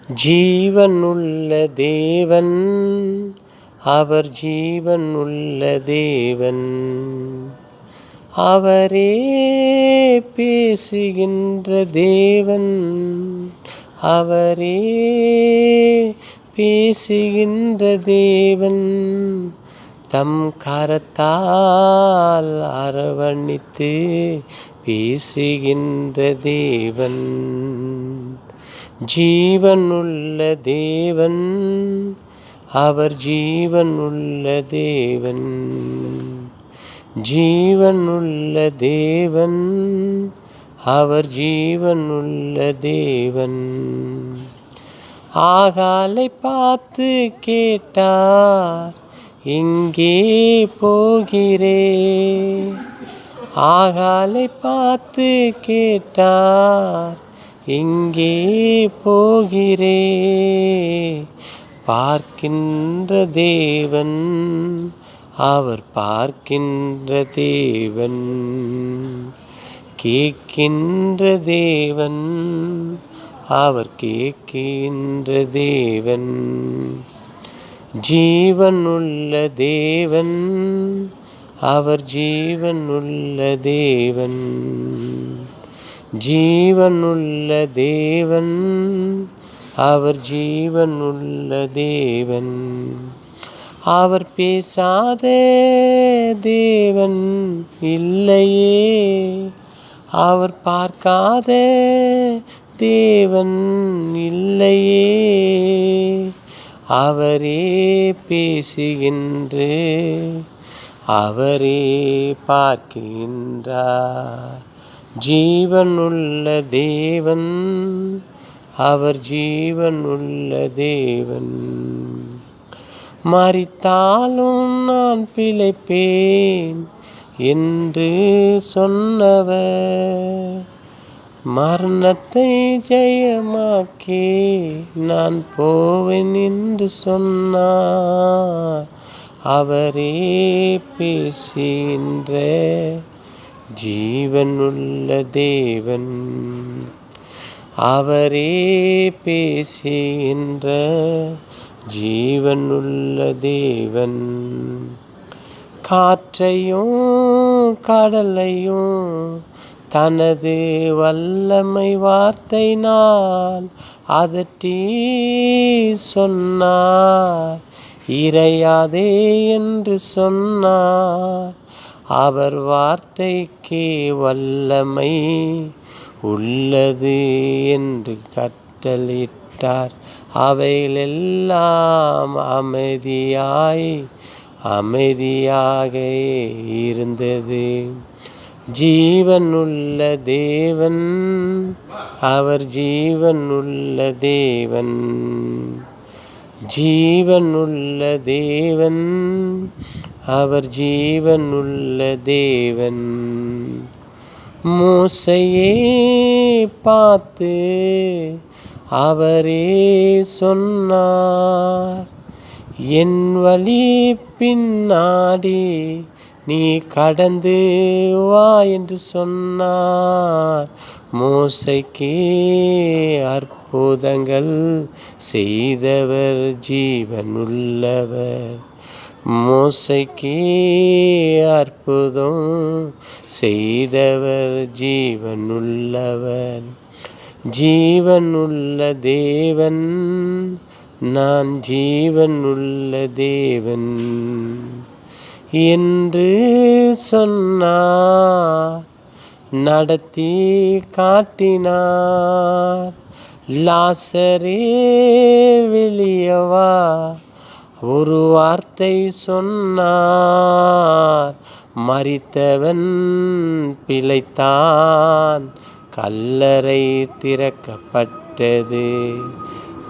ஜீவனுள்ள தேவன், அவர் ஜீவனுள்ள தேவன். அவரே பேசுகின்ற தேவன், அவரே பேசுகின்ற தேவன். தம் கரத்தால் அரவணைத்து பேசுகின்ற தேவன். ஜீவனுள்ள தேவன், அவர் ஜீவனுள்ள தேவன். ஜீவனுள்ள தேவன், அவர் ஜீவனுள்ள தேவன். ஆகாலை பார்த்து கேட்டார், எங்கே போகிறே? ஆகாலை பார்த்து கேட்டார், எங்கே போகிறே? பார்க்கின்ற தேவன், அவர் பார்க்கின்ற தேவன். கேட்கின்ற தேவன், அவர் கேட்கின்ற தேவன். ஜீவனுள்ள தேவன், அவர் ஜீவனுள்ள தேவன். ஜீவனுள்ள தேவன், அவர் ஜீவனுள்ள தேவன். அவர் பேசாத தேவன் இல்லையே, அவர் பார்க்காத தேவன் இல்லையே. அவரே பேசுகின்ற, அவரே பார்க்கின்றார். ஜீவனுள்ள தேவன், அவர் ஜீவனுள்ள தேவன். மரித்தாலும் நான் பிழைப்பேன் என்று சொன்னவர், மரணத்தை ஜெயமாக்கி நான் போவேன் என்று சொன்னார். அவரே பேசுகின்ற ஜீவனுள்ள தேவன், அவரே பேசுகின்ற ஜீவனுள்ள தேவன். காற்றையும் கடலையும் தனது வல்லமை வார்த்தையினால் அதட்டி சொன்னார். இறையாதே என்று சொன்னார். அவர் வார்த்தைக்கு வல்லமை உள்ளது என்று கட்டளிட்டார். அவைகளெல்லாம் அமைதியாக இருந்தது. ஜீவனுள்ள தேவன், அவர் ஜீவனுள்ள தேவன். ஜீவனுள்ள தேவன், அவர் ஜீவனுள்ள தேவன். மோசையே பார்த்து அவரே சொன்னார், என் வழி பின்னாடி நீ கடந்து வா என்று சொன்னார். மோசைக்கு அற்புதங்கள் செய்தவர் ஜீவனுள்ளவர். மோசைக்கு அற்புதம் செய்தவர் ஜீவனுள்ளவர். ஜீவனுள்ள தேவன், நான் ஜீவனுள்ள தேவன் என்று சொன்னார். நடத்தி காட்டினார். லாசரே வெளியவா, ஒரு வார்த்தை சொன்னார். மரித்தவன் பிழைத்தான், கல்லறை திறக்கப்பட்டது.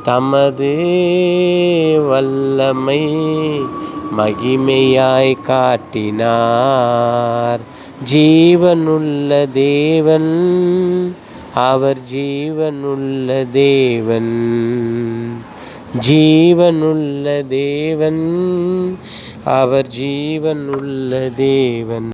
தமது வல்லமை மகிமையாய் காட்டினார். ஜீவனுள்ள தேவன், அவர் ஜீவனுள்ள தேவன். ஜீவனுள்ள தேவன், அவர் ஜீவனுள்ள தேவன்.